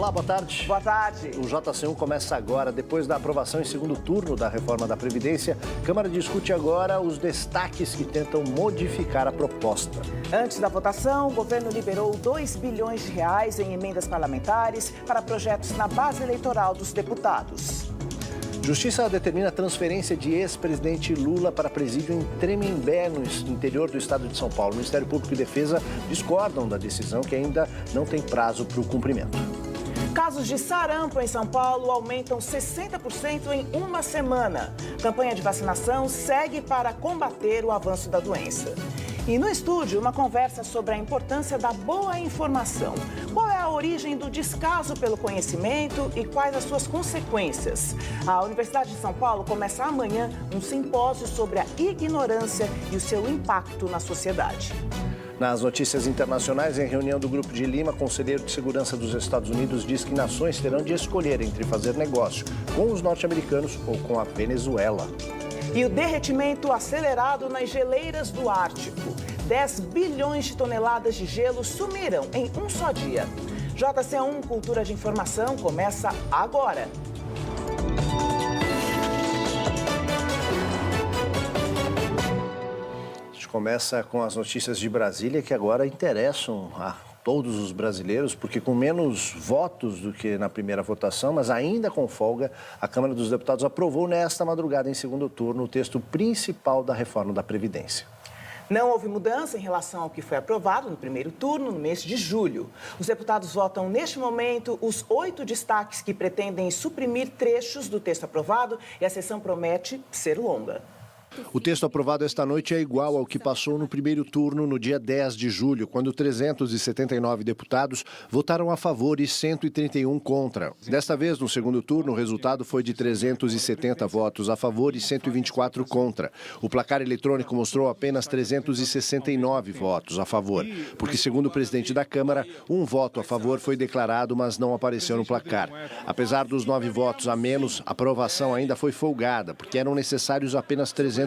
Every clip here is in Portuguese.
Olá, boa tarde. Boa tarde. O JC1 começa agora. Depois da aprovação em segundo turno da reforma da Previdência, a Câmara discute agora os destaques que tentam modificar a proposta. Antes da votação, o governo liberou 2 bilhões de reais em emendas parlamentares para projetos na base eleitoral dos deputados. Justiça determina a transferência de ex-presidente Lula para presídio em Tremembé, no interior do estado de São Paulo. O Ministério Público e Defesa discordam da decisão, que ainda não tem prazo para o cumprimento. Casos de sarampo em São Paulo aumentam 60% em uma semana. Campanha de vacinação segue para combater o avanço da doença. E no estúdio, uma conversa sobre a importância da boa informação. Qual é a origem do descaso pelo conhecimento e quais as suas consequências? A Universidade de São Paulo começa amanhã um simpósio sobre a ignorância e o seu impacto na sociedade. Nas notícias internacionais, em reunião do Grupo de Lima, conselheiro de segurança dos Estados Unidos diz que nações terão de escolher entre fazer negócio com os norte-americanos ou com a Venezuela. E o derretimento acelerado nas geleiras do Ártico. 10 bilhões de toneladas de gelo sumiram em um só dia. JC1 Cultura de Informação começa agora. A gente começa com as notícias de Brasília, que agora interessam a todos os brasileiros, porque com menos votos do que na primeira votação, mas ainda com folga, a Câmara dos Deputados aprovou nesta madrugada, em segundo turno, o texto principal da reforma da Previdência. Não houve mudança em relação ao que foi aprovado no primeiro turno, no mês de julho. Os deputados votam, neste momento, os 8 destaques que pretendem suprimir trechos do texto aprovado e a sessão promete ser longa. O texto aprovado esta noite é igual ao que passou no primeiro turno no dia 10 de julho, quando 379 deputados votaram a favor e 131 contra. Desta vez, no segundo turno, o resultado foi de 370 votos a favor e 124 contra. O placar eletrônico mostrou apenas 369 votos a favor, porque, segundo o presidente da Câmara, um voto a favor foi declarado, mas não apareceu no placar. Apesar dos 9 votos a menos, a aprovação ainda foi folgada, porque eram necessários apenas 308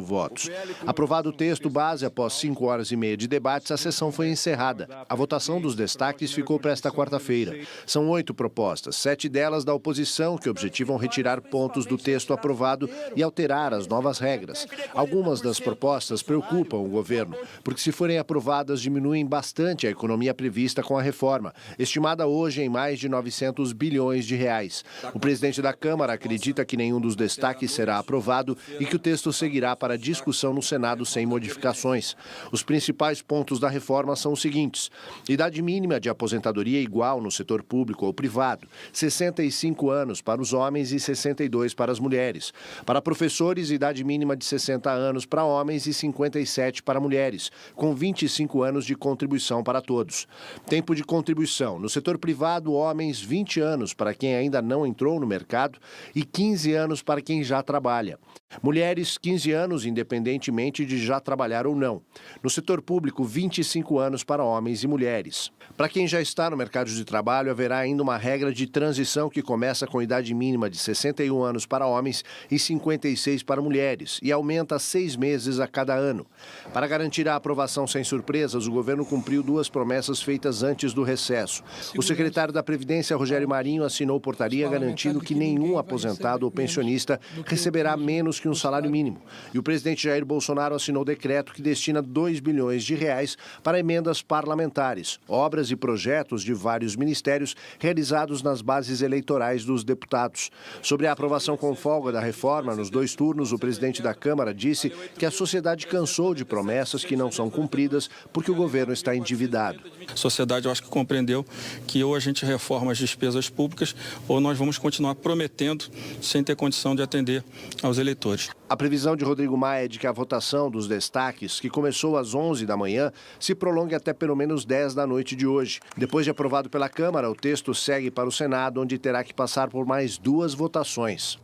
votos. Aprovado o texto base, após 5 horas e meia de debates, a sessão foi encerrada. A votação dos destaques ficou para esta quarta-feira. São 8 propostas, 7 delas da oposição, que objetivam retirar pontos do texto aprovado e alterar as novas regras. Algumas das propostas preocupam o governo, porque se forem aprovadas, diminuem bastante a economia prevista com a reforma, estimada hoje em mais de 900 bilhões de reais. O presidente da Câmara acredita que nenhum dos destaques será aprovado e que o texto seguirá para discussão no Senado sem modificações. Os principais pontos da reforma são os seguintes: idade mínima de aposentadoria igual no setor público ou privado, 65 anos para os homens e 62 para as mulheres. Para professores, idade mínima de 60 anos para homens e 57 para mulheres, com 25 anos de contribuição para todos. Tempo de contribuição: no setor privado, homens 20 anos para quem ainda não entrou no mercado e 15 anos para quem já trabalha. Mulheres, 15 anos, independentemente de já trabalhar ou não. No setor público, 25 anos para homens e mulheres. Para quem já está no mercado de trabalho, haverá ainda uma regra de transição que começa com idade mínima de 61 anos para homens e 56 para mulheres e aumenta 6 meses a cada ano. Para garantir a aprovação sem surpresas, o governo cumpriu 2 promessas feitas antes do recesso. O secretário da Previdência, Rogério Marinho, assinou portaria garantindo que nenhum aposentado ou pensionista receberá menos que um salário mínimo. E o presidente Jair Bolsonaro assinou decreto que destina 2 bilhões de reais para emendas parlamentares, obras e projetos de vários ministérios realizados nas bases eleitorais dos deputados. Sobre a aprovação com folga da reforma nos 2 turnos, o presidente da Câmara disse que a sociedade cansou de promessas que não são cumpridas porque o governo está endividado. A sociedade, eu acho que compreendeu que ou a gente reforma as despesas públicas ou nós vamos continuar prometendo sem ter condição de atender aos eleitores. A previsão de Rodrigo Maia é de que a votação dos destaques, que começou às 11 da manhã, se prolongue até pelo menos 10 da noite de hoje. Depois de aprovado pela Câmara, o texto segue para o Senado, onde terá que passar por mais 2 votações.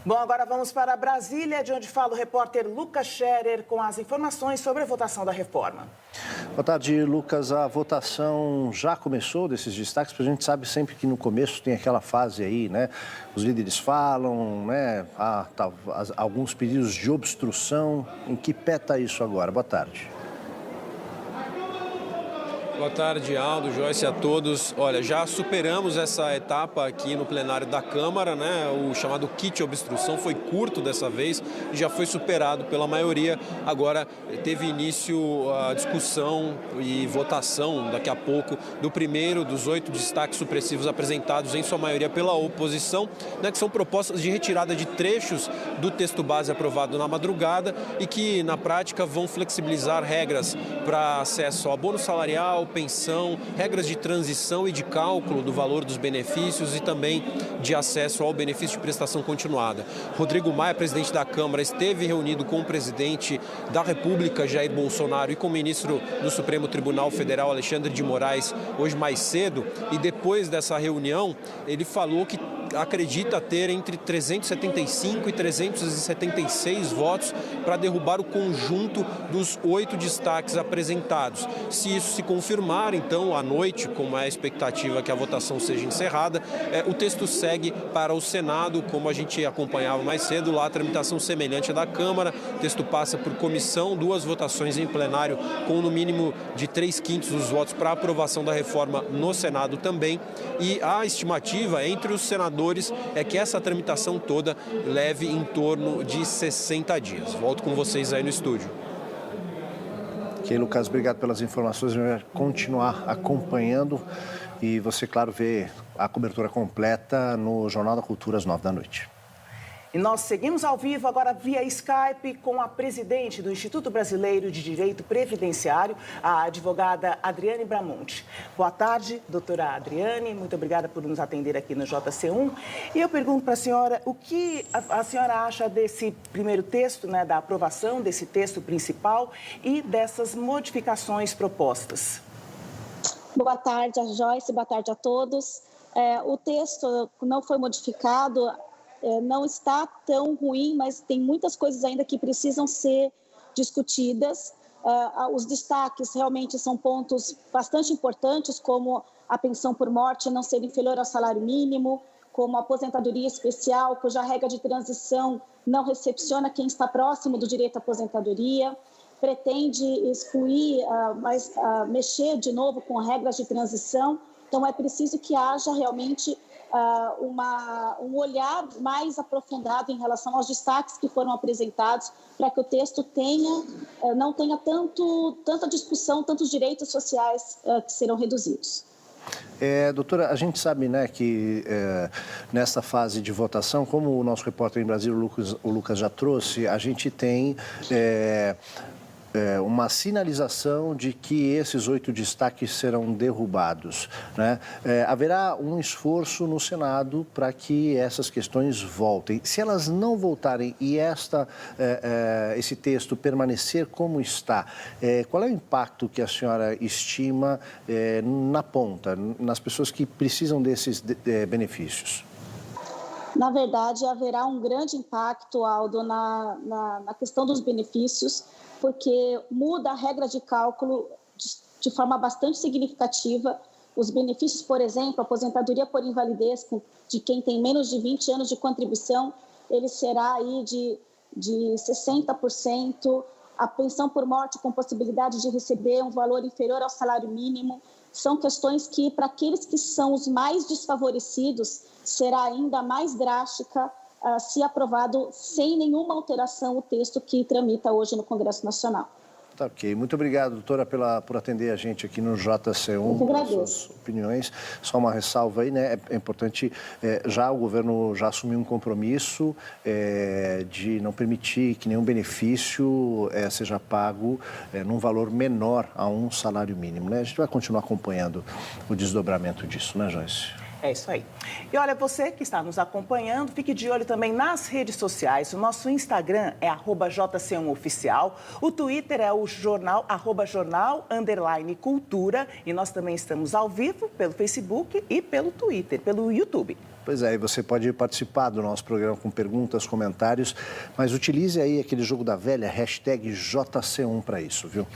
Bom, agora vamos para Brasília, de onde fala o repórter Lucas Scherer com as informações sobre a votação da reforma. Boa tarde, Lucas. A votação já começou desses destaques, porque a gente sabe sempre que no começo tem aquela fase aí, né? Os líderes falam, né? Há alguns pedidos de obstrução. Em que pé está isso agora? Boa tarde. Boa tarde, Aldo, Joyce, a todos. Olha, já superamos essa etapa aqui no plenário da Câmara, né? O chamado kit obstrução foi curto dessa vez e já foi superado pela maioria. Agora teve início a discussão e votação daqui a pouco do primeiro dos 8 destaques supressivos apresentados em sua maioria pela oposição, né? Que são propostas de retirada de trechos do texto base aprovado na madrugada e que na prática vão flexibilizar regras para acesso ao bônus salarial, pensão, regras de transição e de cálculo do valor dos benefícios e também de acesso ao benefício de prestação continuada. Rodrigo Maia, presidente da Câmara, esteve reunido com o presidente da República, Jair Bolsonaro, e com o ministro do Supremo Tribunal Federal, Alexandre de Moraes, hoje mais cedo, e depois dessa reunião, ele falou que acredita ter entre 375 e 376 votos para derrubar o conjunto dos 8 destaques apresentados. Se isso se confirmar, então, à noite, como é a expectativa que a votação seja encerrada, o texto segue para o Senado, como a gente acompanhava mais cedo, lá a tramitação semelhante à da Câmara. O texto passa por comissão, 2 votações em plenário, com no mínimo de 3/5 dos votos para a aprovação da reforma no Senado também. E a estimativa entre os senadores é que essa tramitação toda leve em torno de 60 dias. Volto com vocês aí no estúdio. Ok, Lucas, obrigado pelas informações. A gente vai continuar acompanhando e você, claro, vê a cobertura completa no Jornal da Cultura às 9 da noite. E nós seguimos ao vivo agora via Skype com a presidente do Instituto Brasileiro de Direito Previdenciário, a advogada Adriane Bramonte. Boa tarde, doutora Adriane. Muito obrigada por nos atender aqui no JC1. E eu pergunto para a senhora o que a senhora acha desse primeiro texto, né, da aprovação desse texto principal e dessas modificações propostas. Boa tarde, a Joyce. Boa tarde a todos. O texto não foi modificado. Não está tão ruim, mas tem muitas coisas ainda que precisam ser discutidas. Os destaques realmente são pontos bastante importantes, como a pensão por morte não ser inferior ao salário mínimo, como a aposentadoria especial, cuja regra de transição não recepciona quem está próximo do direito à aposentadoria, pretende excluir, mexer de novo com regras de transição. Então, é preciso que haja realmente um olhar mais aprofundado em relação aos destaques que foram apresentados, para que o texto não tenha tanta discussão, tantos direitos sociais que serão reduzidos. Doutora, a gente sabe, né, que nessa fase de votação, como o nosso repórter em Brasília, o Lucas já trouxe, a gente tem uma sinalização de que esses 8 destaques serão derrubados, né? Haverá um esforço no Senado para que essas questões voltem. Se elas não voltarem e esse texto permanecer como está, qual é o impacto que a senhora estima na ponta, nas pessoas que precisam desses benefícios? Na verdade, haverá um grande impacto, Aldo, na questão dos benefícios, porque muda a regra de cálculo de forma bastante significativa. Os benefícios, por exemplo, a aposentadoria por invalidez de quem tem menos de 20 anos de contribuição, ele será aí de 60%. A pensão por morte com possibilidade de receber um valor inferior ao salário mínimo. São questões que, para aqueles que são os mais desfavorecidos, será ainda mais drástica se aprovado sem nenhuma alteração o texto que tramita hoje no Congresso Nacional. Tá, ok. Muito obrigado, doutora, por atender a gente aqui no JC1, pelas suas opiniões. Só uma ressalva aí, né? É importante, o governo já assumiu um compromisso de não permitir que nenhum benefício seja pago num valor menor a um salário mínimo, né? A gente vai continuar acompanhando o desdobramento disso, né, Joyce? É isso aí. E olha, você que está nos acompanhando, fique de olho também nas redes sociais. O nosso Instagram é @JC1Oficial. O Twitter é o jornal, @jornal_cultura. E nós também estamos ao vivo pelo Facebook e pelo Twitter, pelo YouTube. Pois é, e você pode participar do nosso programa com perguntas, comentários, mas utilize aí aquele jogo da velha, #JC1 para isso, viu?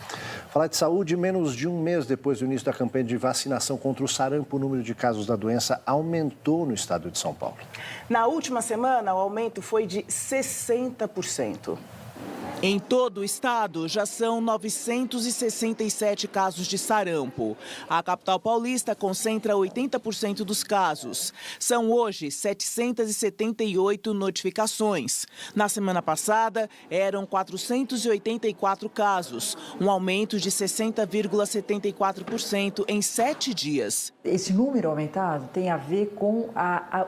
Falar de saúde, menos de um mês depois do início da campanha de vacinação contra o sarampo, o número de casos da doença aumentou no estado de São Paulo. Na última semana, o aumento foi de 60%. Em todo o estado, já são 967 casos de sarampo. A capital paulista concentra 80% dos casos. São hoje 778 notificações. Na semana passada, eram 484 casos, um aumento de 60,74% em 7 dias. Esse número aumentado tem a ver com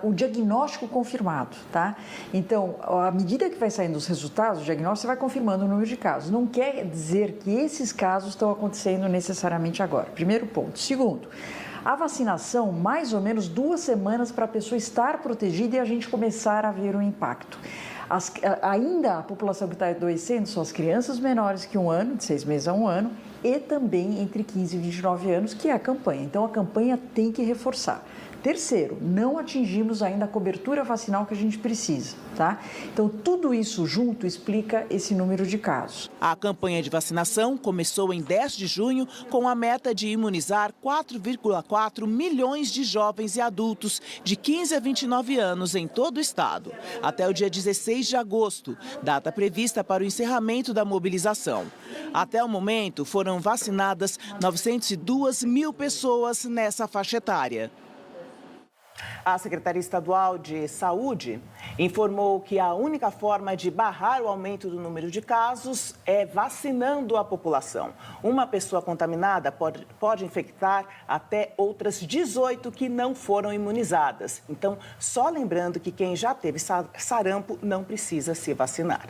o diagnóstico confirmado, tá? Então, à medida que vai saindo os resultados do diagnóstico, você vai confirmando o número de casos. Não quer dizer que esses casos estão acontecendo necessariamente agora. Primeiro ponto. Segundo, a vacinação, mais ou menos 2 semanas para a pessoa estar protegida e a gente começar a ver o impacto. Ainda a população que está adoecendo são as crianças menores que 1 ano, de 6 meses a 1 ano, e também entre 15 e 29 anos, que é a campanha. Então, a campanha tem que reforçar. Terceiro, não atingimos ainda a cobertura vacinal que a gente precisa, tá? Então, tudo isso junto explica esse número de casos. A campanha de vacinação começou em 10 de junho com a meta de imunizar 4,4 milhões de jovens e adultos de 15 a 29 anos em todo o estado, até o dia 16 de agosto, data prevista para o encerramento da mobilização. Até o momento, foram vacinadas 902 mil pessoas nessa faixa etária. A Secretaria Estadual de Saúde informou que a única forma de barrar o aumento do número de casos é vacinando a população. Uma pessoa contaminada pode infectar até outras 18 que não foram imunizadas. Então, só lembrando que quem já teve sarampo não precisa se vacinar.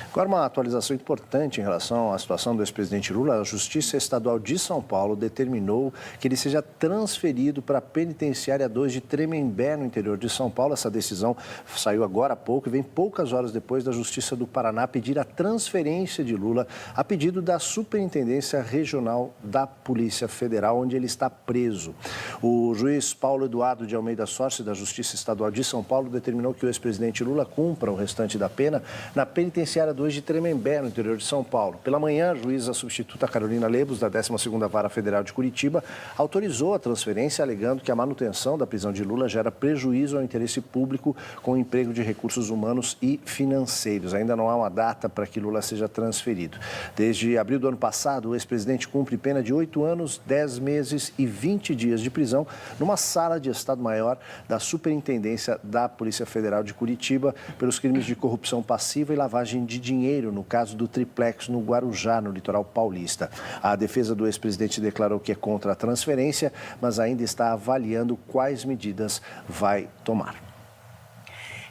Agora, uma atualização importante em relação à situação do ex-presidente Lula. A Justiça Estadual de São Paulo determinou que ele seja transferido para a Penitenciária 2 de Tremembé, no interior de São Paulo. Essa decisão saiu agora há pouco e vem poucas horas depois da Justiça do Paraná pedir a transferência de Lula a pedido da Superintendência Regional da Polícia Federal, onde ele está preso. O juiz Paulo Eduardo de Almeida Sócio, da Justiça Estadual de São Paulo, determinou que o ex-presidente Lula cumpra o restante da pena na Penitenciária 2 de Tremembé, no interior de São Paulo. Pela manhã, a juíza substituta Carolina Lebos, da 12ª Vara Federal de Curitiba, autorizou a transferência, alegando que a manutenção da prisão de Lula gera prejuízo ao interesse público com o emprego de recursos humanos e financeiros. Ainda não há uma data para que Lula seja transferido. Desde abril do ano passado, o ex-presidente cumpre pena de 8 anos, 10 meses e 20 dias de prisão numa sala de Estado-Maior da Superintendência da Polícia Federal de Curitiba pelos crimes de corrupção passiva e lavagem de dinheiro, no caso do triplex no Guarujá, no litoral paulista. A defesa do ex-presidente declarou que é contra a transferência, mas ainda está avaliando quais medidas vai tomar.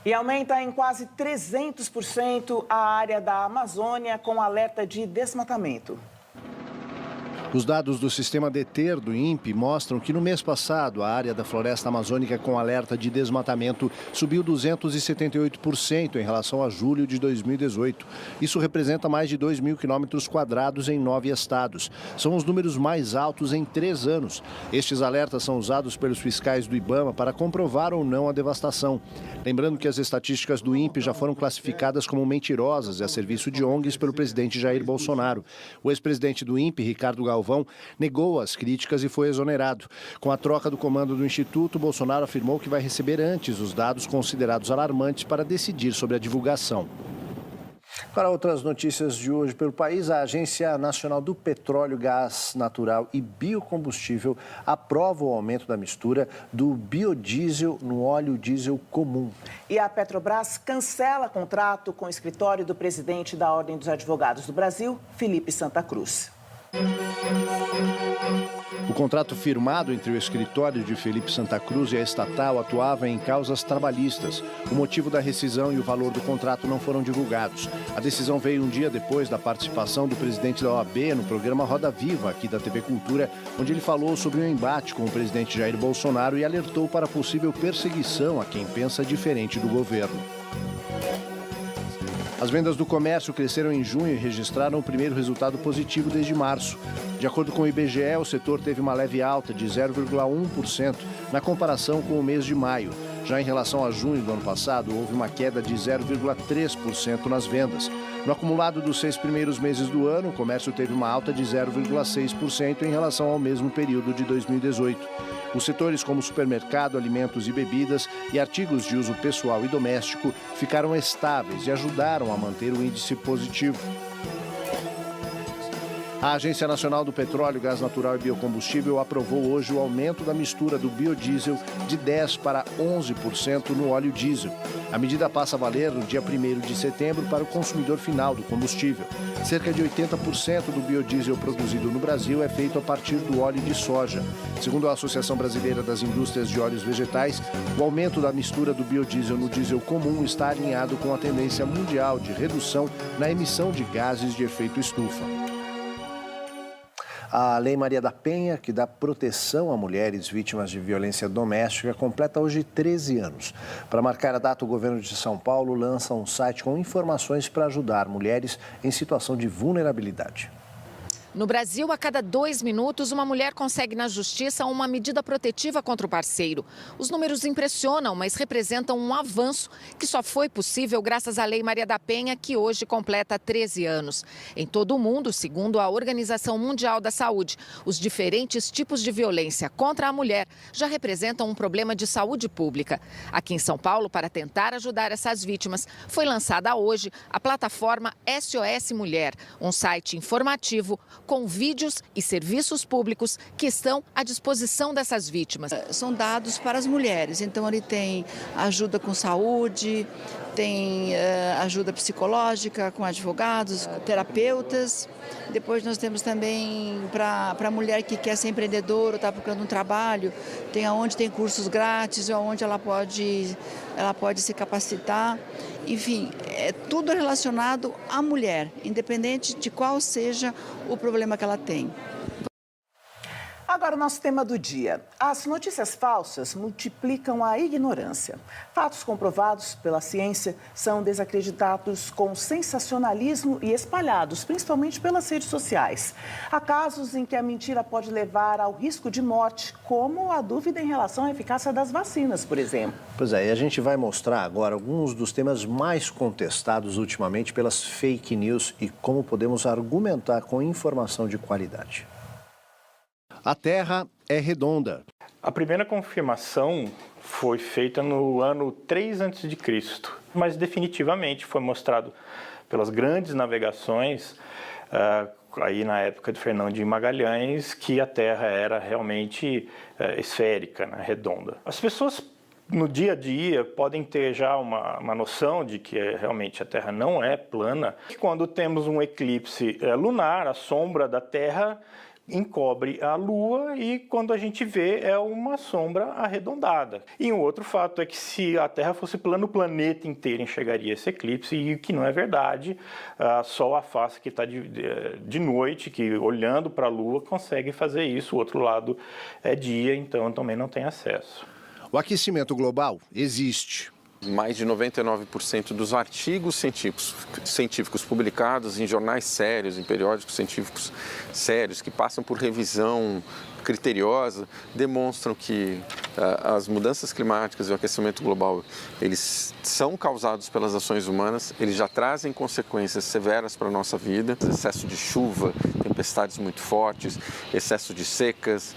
E aumenta em quase 300% a área da Amazônia com alerta de desmatamento. Os dados do sistema DETER do INPE mostram que no mês passado a área da floresta amazônica com alerta de desmatamento subiu 278% em relação a julho de 2018. Isso representa mais de 2.000 quilômetros quadrados em 9 estados. São os números mais altos em 3 anos. Estes alertas são usados pelos fiscais do IBAMA para comprovar ou não a devastação. Lembrando que as estatísticas do INPE já foram classificadas como mentirosas e a serviço de ONGs pelo presidente Jair Bolsonaro. O ex-presidente do INPE, Ricardo Galvão, negou as críticas e foi exonerado. Com a troca do comando do Instituto, Bolsonaro afirmou que vai receber antes os dados considerados alarmantes para decidir sobre a divulgação. Para outras notícias de hoje pelo país, a Agência Nacional do Petróleo, Gás Natural e Biocombustível aprova o aumento da mistura do biodiesel no óleo diesel comum. E a Petrobras cancela contrato com o escritório do presidente da Ordem dos Advogados do Brasil, Felipe Santa Cruz. O contrato firmado entre o escritório de Felipe Santa Cruz e a estatal atuava em causas trabalhistas. O motivo da rescisão e o valor do contrato não foram divulgados. A decisão veio um dia depois da participação do presidente da OAB no programa Roda Viva, aqui da TV Cultura, onde ele falou sobre o embate com o presidente Jair Bolsonaro e alertou para a possível perseguição a quem pensa diferente do governo. As vendas do comércio cresceram em junho e registraram o primeiro resultado positivo desde março. De acordo com o IBGE, o setor teve uma leve alta de 0,1% na comparação com o mês de maio. Já em relação a junho do ano passado, houve uma queda de 0,3% nas vendas. No acumulado dos 6 primeiros meses do ano, o comércio teve uma alta de 0,6% em relação ao mesmo período de 2018. Os setores como supermercado, alimentos e bebidas e artigos de uso pessoal e doméstico ficaram estáveis e ajudaram a manter o índice positivo. A Agência Nacional do Petróleo, Gás Natural e Biocombustível aprovou hoje o aumento da mistura do biodiesel de 10% para 11% no óleo diesel. A medida passa a valer no dia 1º de setembro para o consumidor final do combustível. Cerca de 80% do biodiesel produzido no Brasil é feito a partir do óleo de soja. Segundo a Associação Brasileira das Indústrias de Óleos Vegetais, o aumento da mistura do biodiesel no diesel comum está alinhado com a tendência mundial de redução na emissão de gases de efeito estufa. A Lei Maria da Penha, que dá proteção a mulheres vítimas de violência doméstica, completa hoje 13 anos. Para marcar a data, o governo de São Paulo lança um site com informações para ajudar mulheres em situação de vulnerabilidade. No Brasil, a cada 2 minutos, uma mulher consegue na justiça uma medida protetiva contra o parceiro. Os números impressionam, mas representam um avanço que só foi possível graças à Lei Maria da Penha, que hoje completa 13 anos. Em todo o mundo, segundo a Organização Mundial da Saúde, os diferentes tipos de violência contra a mulher já representam um problema de saúde pública. Aqui em São Paulo, para tentar ajudar essas vítimas, foi lançada hoje a plataforma SOS Mulher, um site informativo com vídeos e serviços públicos que estão à disposição dessas vítimas. São dados para as mulheres, então ele tem ajuda com saúde, tem ajuda psicológica com advogados, terapeutas. Depois nós temos também para a mulher que quer ser empreendedora, está procurando um trabalho, onde tem cursos grátis, onde ela pode se capacitar. Enfim, é tudo relacionado à mulher, independente de qual seja o problema que ela tem. Agora o nosso tema do dia. As notícias falsas multiplicam a ignorância. Fatos comprovados pela ciência são desacreditados com sensacionalismo e espalhados, principalmente pelas redes sociais. Há casos em que a mentira pode levar ao risco de morte, como a dúvida em relação à eficácia das vacinas, por exemplo. Pois é, e a gente vai mostrar agora alguns dos temas mais contestados ultimamente pelas fake news e como podemos argumentar com informação de qualidade. A Terra é redonda. A primeira confirmação foi feita no ano 3 a.C., mas definitivamente foi mostrado pelas grandes navegações, aí na época de Fernão de Magalhães, que a Terra era realmente esférica, né, redonda. As pessoas no dia a dia podem ter já uma noção de que realmente a Terra não é plana. Quando temos um eclipse lunar, a sombra da Terra encobre a Lua e quando a gente vê é uma sombra arredondada. E um outro fato é que se a Terra fosse plana, o planeta inteiro enxergaria esse eclipse, e o que não é verdade, só a face que está de noite, que olhando para a Lua consegue fazer isso, o outro lado é dia, então também não tem acesso. O aquecimento global existe. Mais de 99% dos artigos científicos publicados em jornais sérios, em periódicos científicos sérios, que passam por revisão criteriosa, demonstram que as mudanças climáticas e o aquecimento global, eles são causados pelas ações humanas, eles já trazem consequências severas para a nossa vida, excesso de chuva, tempestades muito fortes, excesso de secas,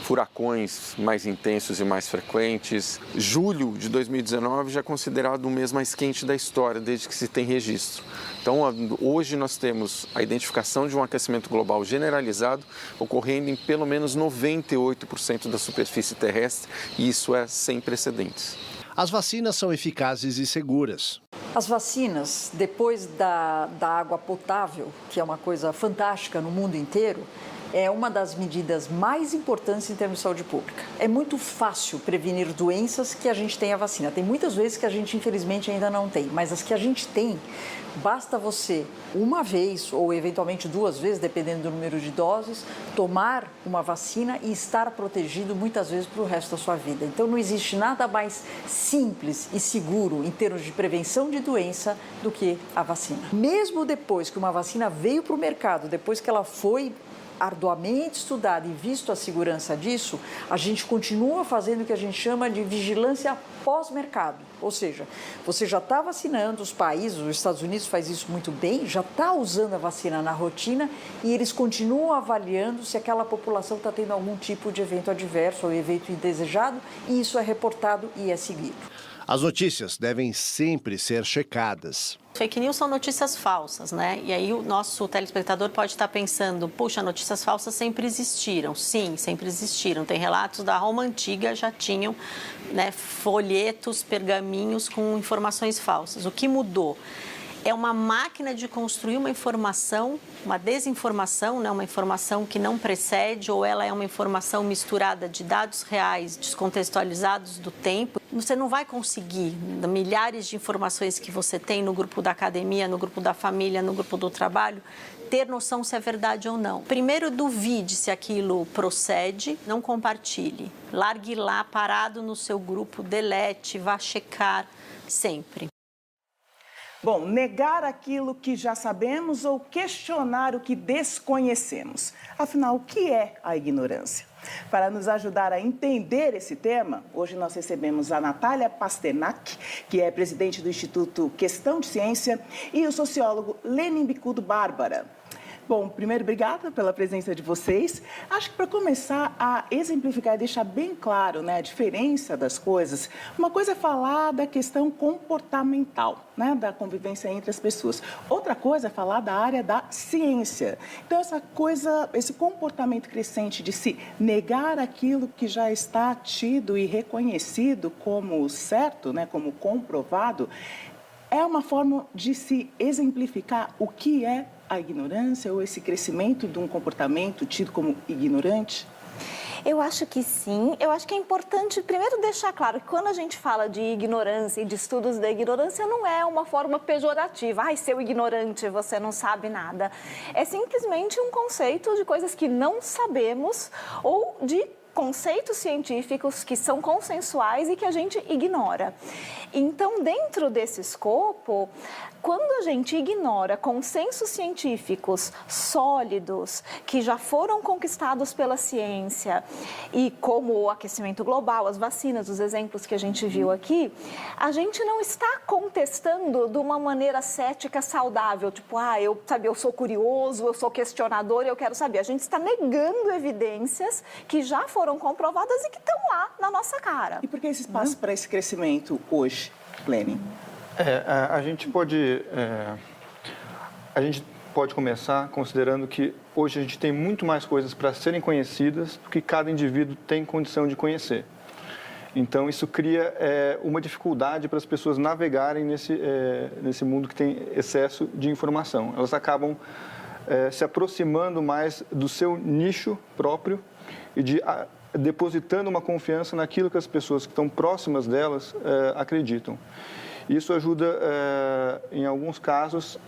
furacões mais intensos e mais frequentes. Julho de 2019 já é considerado o mês mais quente da história, desde que se tem registro. Então, hoje nós temos a identificação de um aquecimento global generalizado ocorrendo em pelo menos 98% da superfície terrestre, e isso é sem precedentes. As vacinas são eficazes e seguras. As vacinas, depois da água potável, que é uma coisa fantástica no mundo inteiro, é uma das medidas mais importantes em termos de saúde pública. É muito fácil prevenir doenças que a gente tem a vacina. Tem muitas vezes que a gente, infelizmente, ainda não tem, mas as que a gente tem, basta você, uma vez ou eventualmente 2 vezes, dependendo do número de doses, tomar uma vacina e estar protegido muitas vezes para o resto da sua vida. Então, não existe nada mais simples e seguro em termos de prevenção de doença do que a vacina. Mesmo depois que uma vacina veio para o mercado, depois que ela foi arduamente estudado e visto a segurança disso, a gente continua fazendo o que a gente chama de vigilância pós-mercado. Ou seja, você já está vacinando os países, os Estados Unidos faz isso muito bem, já está usando a vacina na rotina e eles continuam avaliando se aquela população está tendo algum tipo de evento adverso ou evento indesejado, e isso é reportado e é seguido. As notícias devem sempre ser checadas. Fake news são notícias falsas, né? E aí o nosso telespectador pode estar pensando, puxa, notícias falsas sempre existiram. Sim, sempre existiram. Tem relatos da Roma Antiga, já tinham, né, folhetos, pergaminhos com informações falsas. O que mudou? É uma máquina de construir uma informação, uma desinformação, né? Uma informação que não precede, ou ela é uma informação misturada de dados reais, descontextualizados do tempo. Você não vai conseguir, milhares de informações que você tem no grupo da academia, no grupo da família, no grupo do trabalho, ter noção se é verdade ou não. Primeiro, duvide se aquilo procede, não compartilhe. Largue lá, parado no seu grupo, delete, vá checar sempre. Bom, negar aquilo que já sabemos ou questionar o que desconhecemos. Afinal, o que é a ignorância? Para nos ajudar a entender esse tema, hoje nós recebemos a Natália Pasternak, que é presidente do Instituto Questão de Ciência, e o sociólogo Lenin Bicudo Bárbara. Bom, primeiro, obrigada pela presença de vocês. Acho que para começar a exemplificar e deixar bem claro, né, a diferença das coisas, uma coisa é falar da questão comportamental, né, da convivência entre as pessoas. Outra coisa é falar da área da ciência. Então, esse comportamento crescente de se negar aquilo que já está tido e reconhecido como certo, né, como comprovado, é uma forma de se exemplificar o que é a ignorância ou esse crescimento de um comportamento tido como ignorante? Eu acho que sim. Eu acho que é importante, primeiro, deixar claro que quando a gente fala de ignorância e de estudos da ignorância, não é uma forma pejorativa. Ai, seu ignorante, você não sabe nada. É simplesmente um conceito de coisas que não sabemos ou de conceitos científicos que são consensuais e que a gente ignora. Então, dentro desse escopo, quando a gente ignora consensos científicos sólidos que já foram conquistados pela ciência, e como o aquecimento global, as vacinas, os exemplos que a gente viu aqui, a gente não está contestando de uma maneira cética saudável, tipo, eu sou curioso, eu sou questionador, eu quero saber. A gente está negando evidências que já foram comprovadas e que estão lá na nossa cara. E por que esse espaço para esse crescimento hoje, Lenin? A gente pode começar considerando que hoje a gente tem muito mais coisas para serem conhecidas do que cada indivíduo tem condição de conhecer. Então, isso cria uma dificuldade para as pessoas navegarem nesse mundo que tem excesso de informação. Elas acabam se aproximando mais do seu nicho próprio e depositando uma confiança naquilo que as pessoas que estão próximas delas acreditam. Isso ajuda, em alguns casos,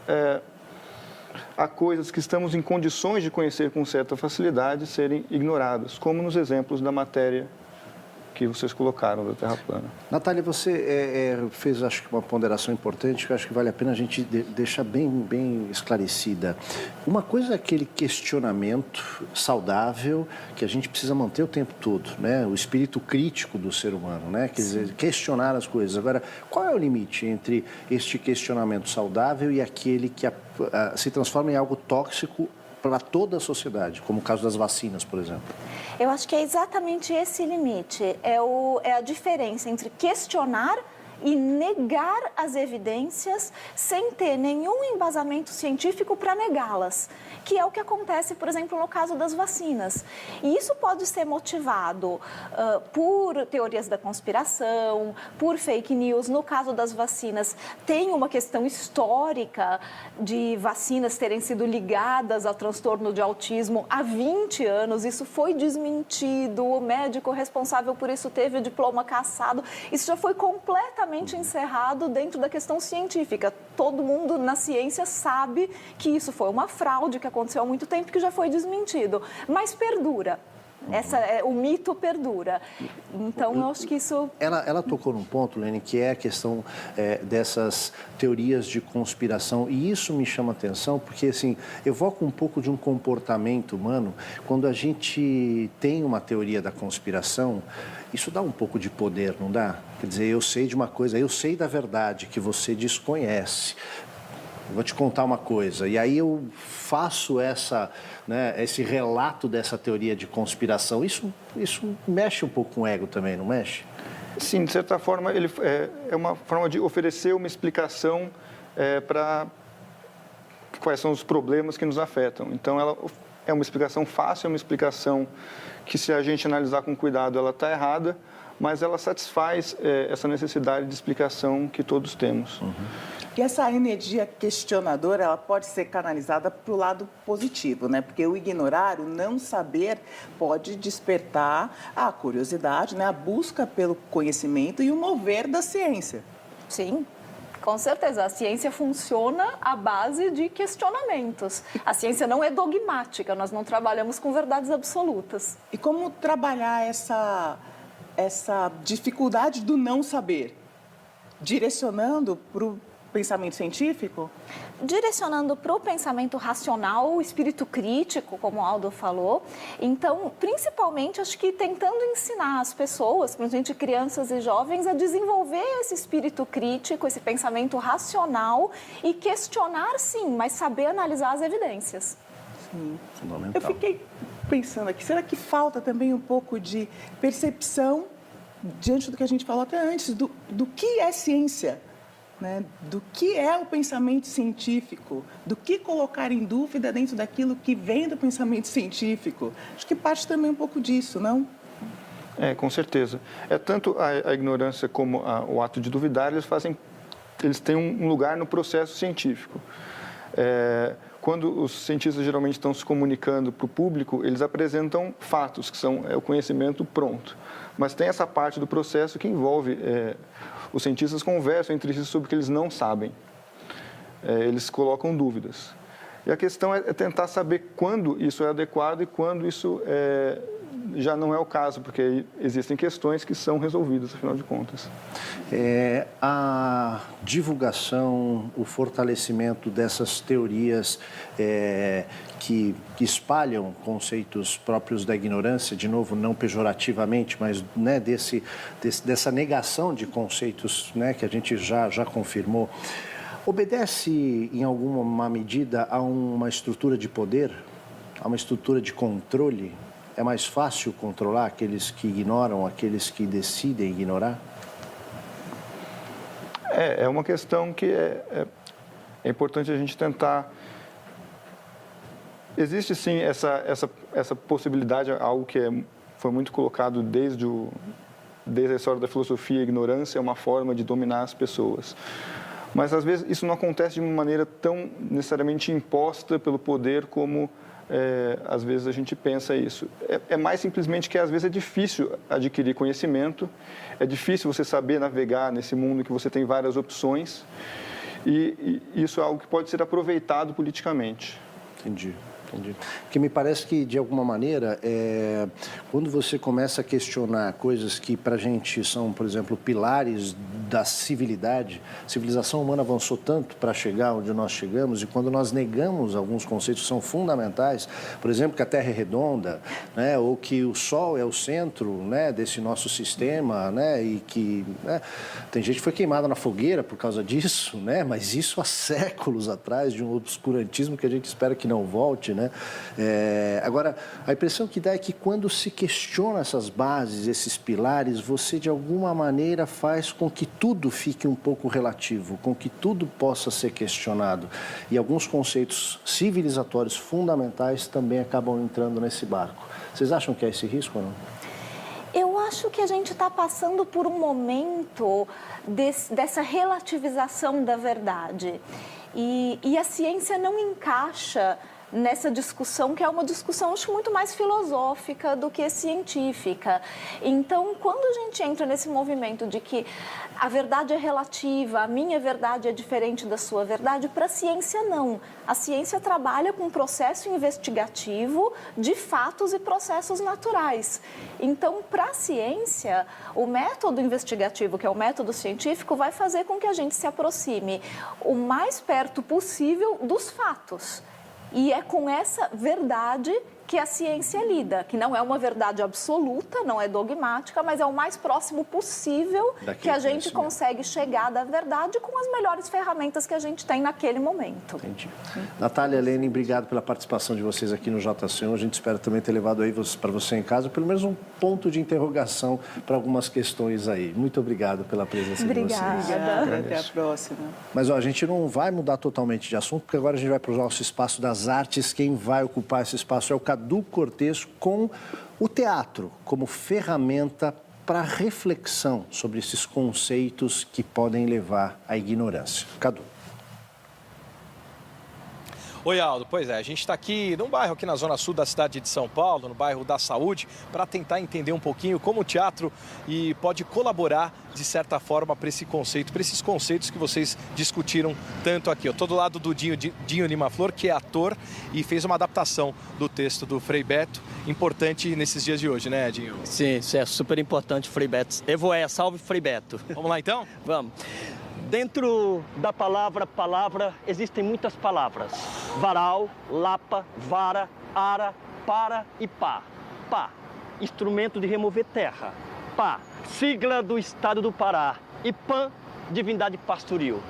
a coisas que estamos em condições de conhecer com certa facilidade serem ignoradas, como nos exemplos da matéria que vocês colocaram da Terra plana. Natália, você fez, acho que, uma ponderação importante que eu acho que vale a pena a gente deixar bem esclarecida. Uma coisa é aquele questionamento saudável que a gente precisa manter o tempo todo, né? O espírito crítico do ser humano, né? Quer dizer, questionar as coisas. Agora, qual é o limite entre este questionamento saudável e aquele que se transforma em algo tóxico para toda a sociedade, como o caso das vacinas, por exemplo? Eu acho que é exatamente esse limite, é a diferença entre questionar e negar as evidências sem ter nenhum embasamento científico para negá-las, que é o que acontece, por exemplo, no caso das vacinas. E isso pode ser motivado por teorias da conspiração, por fake news. No caso das vacinas, tem uma questão histórica de vacinas terem sido ligadas ao transtorno de autismo há 20 anos. Isso foi desmentido, o médico responsável por isso teve o diploma cassado. Isso já foi completamente encerrado dentro da questão científica. Todo mundo na ciência sabe que isso foi uma fraude que aconteceu há muito tempo, que já foi desmentido, mas perdura. O mito perdura. Então, eu acho que isso... Ela tocou num ponto, Lene, que é a questão dessas teorias de conspiração. E isso me chama atenção porque, assim, evoca um pouco de um comportamento humano. Quando a gente tem uma teoria da conspiração, isso dá um pouco de poder, não dá? Quer dizer, eu sei de uma coisa, eu sei da verdade que você desconhece. Vou te contar uma coisa, e aí eu faço esse relato dessa teoria de conspiração. Isso mexe um pouco com o ego também, não mexe? Sim, de certa forma, ele é uma forma de oferecer uma explicação para quais são os problemas que nos afetam. Então, ela é uma explicação fácil, é uma explicação que, se a gente analisar com cuidado, ela está errada, mas ela satisfaz essa necessidade de explicação que todos temos. E essa energia questionadora, ela pode ser canalizada para o lado positivo, né? Porque o ignorar, o não saber, pode despertar a curiosidade, né? A busca pelo conhecimento e o mover da ciência. Sim. Com certeza, a ciência funciona à base de questionamentos. A ciência não é dogmática, nós não trabalhamos com verdades absolutas. E como trabalhar essa dificuldade do não saber? Direcionando para o pensamento científico? Direcionando para o pensamento racional, o espírito crítico, como o Aldo falou. Então, principalmente, acho que tentando ensinar as pessoas, principalmente crianças e jovens, a desenvolver esse espírito crítico, esse pensamento racional e questionar, sim, mas saber analisar as evidências. Sim. Fundamental. Eu fiquei pensando aqui, será que falta também um pouco de percepção diante do que a gente falou até antes, do que é ciência? Né, do que é o pensamento científico, do que colocar em dúvida dentro daquilo que vem do pensamento científico. Acho que parte também um pouco disso, não? Com certeza. Tanto a ignorância como o ato de duvidar, eles têm um lugar no processo científico. Quando os cientistas geralmente estão se comunicando para o público, eles apresentam fatos, que são o conhecimento pronto. Mas tem essa parte do processo que envolve... Os cientistas conversam entre si sobre o que eles não sabem. Eles colocam dúvidas. E a questão é tentar saber quando isso é adequado e quando isso já não é o caso, porque existem questões que são resolvidas, afinal de contas. A divulgação, o fortalecimento dessas teorias que espalham conceitos próprios da ignorância, de novo, não pejorativamente, mas né, dessa negação de conceitos, né, que a gente já confirmou, obedece, em alguma medida, a uma estrutura de poder, a uma estrutura de controle? É mais fácil controlar aqueles que ignoram, aqueles que decidem ignorar? É uma questão que é importante a gente tentar... Existe, sim, essa possibilidade, algo que foi muito colocado desde a história da filosofia. A ignorância é uma forma de dominar as pessoas. Mas, às vezes, isso não acontece de uma maneira tão necessariamente imposta pelo poder como... às vezes a gente pensa isso. É mais simplesmente que às vezes é difícil adquirir conhecimento, é difícil você saber navegar nesse mundo que você tem várias opções e isso é algo que pode ser aproveitado politicamente. Entendi. Porque me parece que, de alguma maneira, quando você começa a questionar coisas que, para a gente, são, por exemplo, pilares da civilidade, a civilização humana avançou tanto para chegar onde nós chegamos, e quando nós negamos alguns conceitos que são fundamentais, por exemplo, que a Terra é redonda, né, ou que o Sol é o centro, né, desse nosso sistema, né, e que tem gente que foi queimada na fogueira por causa disso, né, mas isso há séculos atrás, de um obscurantismo que a gente espera que não volte, né? Agora, a impressão que dá é que quando se questiona essas bases, esses pilares, você de alguma maneira faz com que tudo fique um pouco relativo, com que tudo possa ser questionado. E alguns conceitos civilizatórios fundamentais também acabam entrando nesse barco. Vocês acham que é esse risco ou não? Eu acho que a gente está passando por um momento dessa relativização da verdade. E a ciência não encaixa nessa discussão que é uma discussão, acho, muito mais filosófica do que científica. Então, quando a gente entra nesse movimento de que a verdade é relativa, a minha verdade é diferente da sua verdade, para a ciência não. A ciência trabalha com um processo investigativo de fatos e processos naturais. Então, para a ciência, o método investigativo, que é o método científico, vai fazer com que a gente se aproxime o mais perto possível dos fatos. E é com essa verdade que a ciência lida, que não é uma verdade absoluta, não é dogmática, mas é o mais próximo possível que a gente consegue chegar da verdade com as melhores ferramentas que a gente tem naquele momento. Entendi. Natália, Lene, obrigado pela participação de vocês aqui no JC1. A gente espera também ter levado aí para você em casa pelo menos um ponto de interrogação para algumas questões aí. Muito obrigado pela presença de vocês. Obrigada. Até a próxima. Mas ó, a gente não vai mudar totalmente de assunto, porque agora a gente vai para o nosso espaço das artes. Quem vai ocupar esse espaço é o Cadu Cortez, com o teatro como ferramenta para reflexão sobre esses conceitos que podem levar à ignorância. Cadu. Oi, Aldo. Pois é, a gente está aqui num bairro aqui na zona sul da cidade de São Paulo, no bairro da Saúde, para tentar entender um pouquinho como o teatro pode colaborar, de certa forma, para esse conceito, para esses conceitos que vocês discutiram tanto aqui. Eu estou do lado do Dinho Lima Flor, que é ator e fez uma adaptação do texto do Frei Beto, importante nesses dias de hoje, né, Dinho? Sim, isso é super importante, Frei Beto. Evoé, salve Frei Beto. Vamos lá, então? Vamos. Dentro da palavra, existem muitas palavras. Varal, lapa, vara, ara, para e pá. Pá, instrumento de remover terra. Pá, sigla do estado do Pará. E pan, divindade pastoril.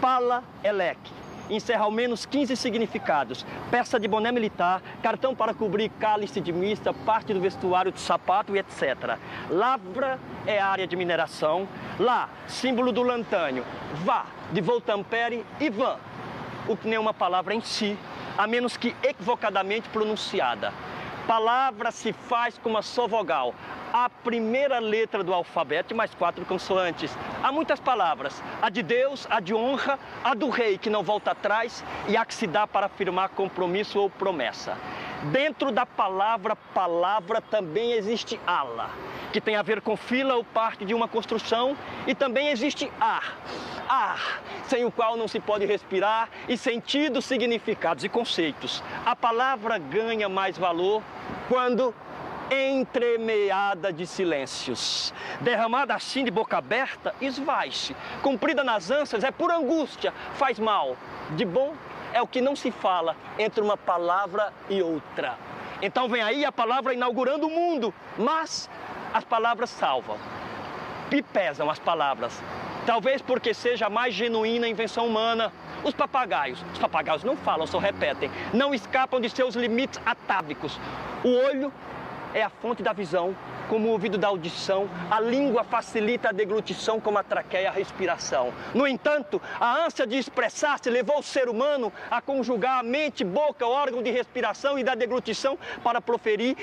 Pala, eleque. Encerra ao menos 15 significados. Peça de boné militar, cartão para cobrir cálice de mista, parte do vestuário de sapato e etc. Lavra é área de mineração. Lá, símbolo do lantânio. Vá, de voltampere e van. O que nem uma palavra em si, a menos que equivocadamente pronunciada. Palavra se faz com uma só vogal. A primeira letra do alfabeto e mais 4 consoantes. Há muitas palavras. A de Deus, a de honra, a do rei que não volta atrás e a que se dá para afirmar compromisso ou promessa. Dentro da palavra também existe ala, que tem a ver com fila ou parte de uma construção, e também existe ar, sem o qual não se pode respirar, e sentidos, significados e conceitos. A palavra ganha mais valor quando entremeada de silêncios. Derramada assim de boca aberta, esvai-se. Comprida nas ânsias, é por angústia, faz mal. De bom é o que não se fala entre uma palavra e outra. Então vem aí a palavra inaugurando o mundo, mas as palavras salvam. E pesam as palavras. Talvez porque seja a mais genuína invenção humana. Os papagaios não falam, só repetem. Não escapam de seus limites atávicos. O olho é a fonte da visão, como o ouvido da audição. A língua facilita a deglutição, como a traqueia a respiração. No entanto, a ânsia de expressar-se levou o ser humano a conjugar a mente, boca, órgão de respiração e da deglutição para proferir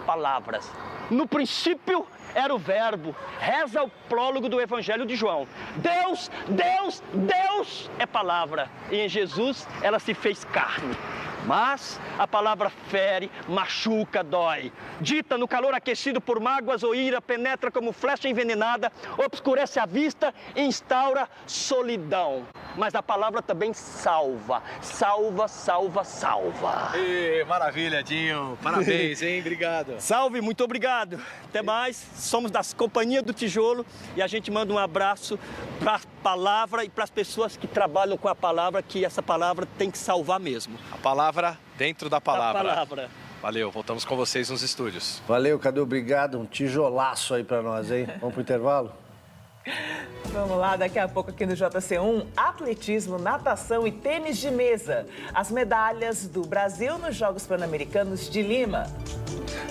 palavras. No princípio era o verbo. Reza o prólogo do Evangelho de João. Deus, Deus, Deus é palavra. E em Jesus ela se fez carne. Mas a palavra fere, machuca, dói. Dita no calor aquecido por mágoas ou ira, penetra como flecha envenenada, obscurece a vista e instaura solidão. Mas a palavra também salva. Salva, salva, salva. Maravilha, Dinho. Parabéns, hein? Obrigado. Salve, muito obrigado. Até mais. Somos das Companhia do Tijolo e a gente manda um abraço para a palavra e para as pessoas que trabalham com a palavra, que essa palavra tem que salvar mesmo. A palavra dentro da palavra. Da palavra. Valeu, voltamos com vocês nos estúdios. Valeu, Cadu, obrigado. Um tijolaço aí para nós, hein? Vamos pro intervalo? Vamos lá, daqui a pouco aqui no JC1, atletismo, natação e tênis de mesa. As medalhas do Brasil nos Jogos Pan-Americanos de Lima.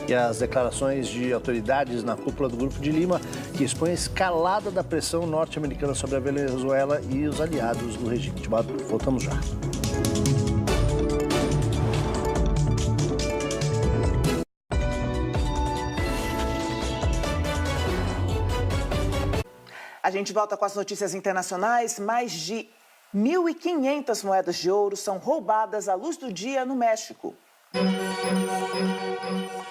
E as declarações de autoridades na cúpula do Grupo de Lima, que expõe a escalada da pressão norte-americana sobre a Venezuela e os aliados do regime de Maduro. Voltamos já. A gente volta com as notícias internacionais. Mais de 1.500 moedas de ouro são roubadas à luz do dia no México.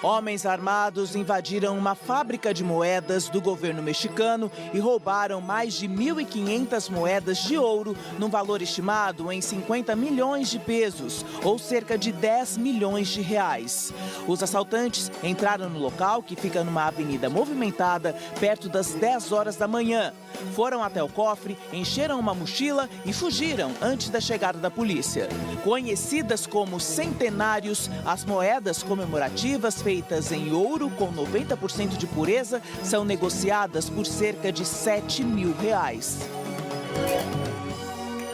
Homens armados invadiram uma fábrica de moedas do governo mexicano e roubaram mais de 1.500 moedas de ouro, num valor estimado em 50 milhões de pesos, ou cerca de 10 milhões de reais. Os assaltantes entraram no local, que fica numa avenida movimentada, perto das 10 horas da manhã. Foram até o cofre, encheram uma mochila e fugiram antes da chegada da polícia. Conhecidas como centenários, as moedas comemorativas feitas em ouro com 90% de pureza são negociadas por cerca de 7 mil reais.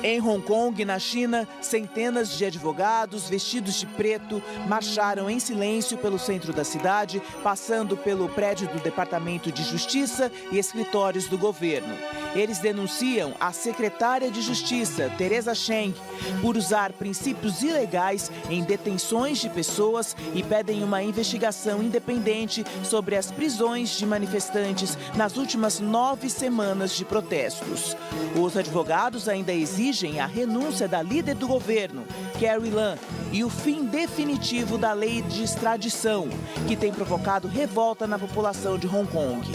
Em Hong Kong, na China, centenas de advogados vestidos de preto marcharam em silêncio pelo centro da cidade, passando pelo prédio do Departamento de Justiça e escritórios do governo. Eles denunciam a secretária de Justiça, Teresa Cheng, por usar princípios ilegais em detenções de pessoas e pedem uma investigação independente sobre as prisões de manifestantes nas últimas 9 semanas de protestos. Os advogados ainda exigem a renúncia da líder do governo, Carrie Lam, e o fim definitivo da lei de extradição, que tem provocado revolta na população de Hong Kong.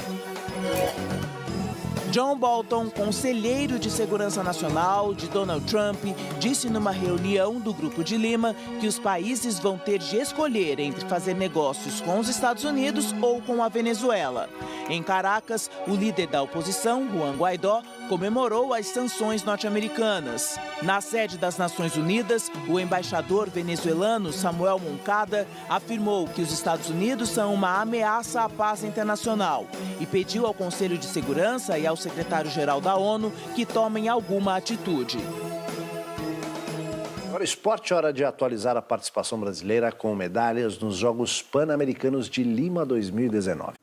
John Bolton, conselheiro de Segurança Nacional de Donald Trump, disse numa reunião do Grupo de Lima que os países vão ter de escolher entre fazer negócios com os Estados Unidos ou com a Venezuela. Em Caracas, o líder da oposição, Juan Guaidó, comemorou as sanções norte-americanas. Na sede das Nações Unidas, o embaixador venezuelano Samuel Moncada afirmou que os Estados Unidos são uma ameaça à paz internacional e pediu ao Conselho de Segurança e ao secretário-geral da ONU que tomem alguma atitude. Agora, esporte, hora de atualizar a participação brasileira com medalhas nos Jogos Pan-Americanos de Lima 2019.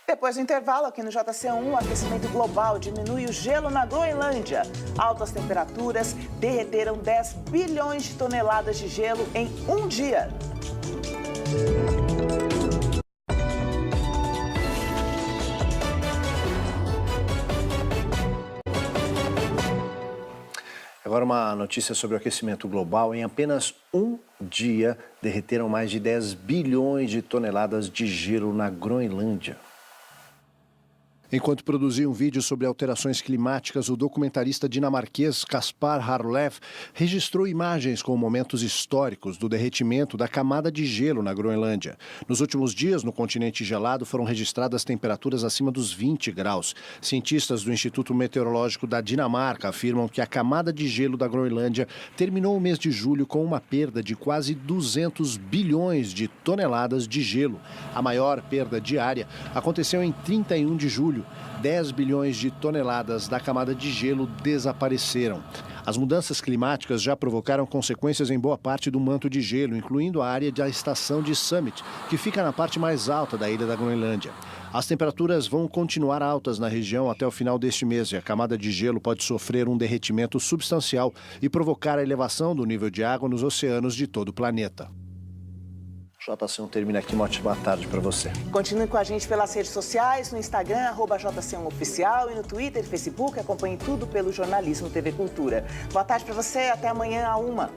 Depois do intervalo, aqui no JC1, o aquecimento global diminui o gelo na Groenlândia. Altas temperaturas derreteram 10 bilhões de toneladas de gelo em um dia. Agora uma notícia sobre o aquecimento global. Em apenas um dia, derreteram mais de 10 bilhões de toneladas de gelo na Groenlândia. Enquanto produzia um vídeo sobre alterações climáticas, o documentarista dinamarquês Kaspar Harlev registrou imagens com momentos históricos do derretimento da camada de gelo na Groenlândia. Nos últimos dias, no continente gelado, foram registradas temperaturas acima dos 20 graus. Cientistas do Instituto Meteorológico da Dinamarca afirmam que a camada de gelo da Groenlândia terminou o mês de julho com uma perda de quase 200 bilhões de toneladas de gelo. A maior perda diária aconteceu em 31 de julho. 10 bilhões de toneladas da camada de gelo desapareceram. As mudanças climáticas já provocaram consequências em boa parte do manto de gelo, incluindo a área da estação de Summit, que fica na parte mais alta da ilha da Groenlândia. As temperaturas vão continuar altas na região até o final deste mês e a camada de gelo pode sofrer um derretimento substancial e provocar a elevação do nível de água nos oceanos de todo o planeta. JC1 termina aqui. Uma ótima tarde para você. Continue com a gente pelas redes sociais, no Instagram, @JC1 Oficial, e no Twitter e Facebook. Acompanhe tudo pelo Jornalismo TV Cultura. Boa tarde para você, até amanhã à 1h.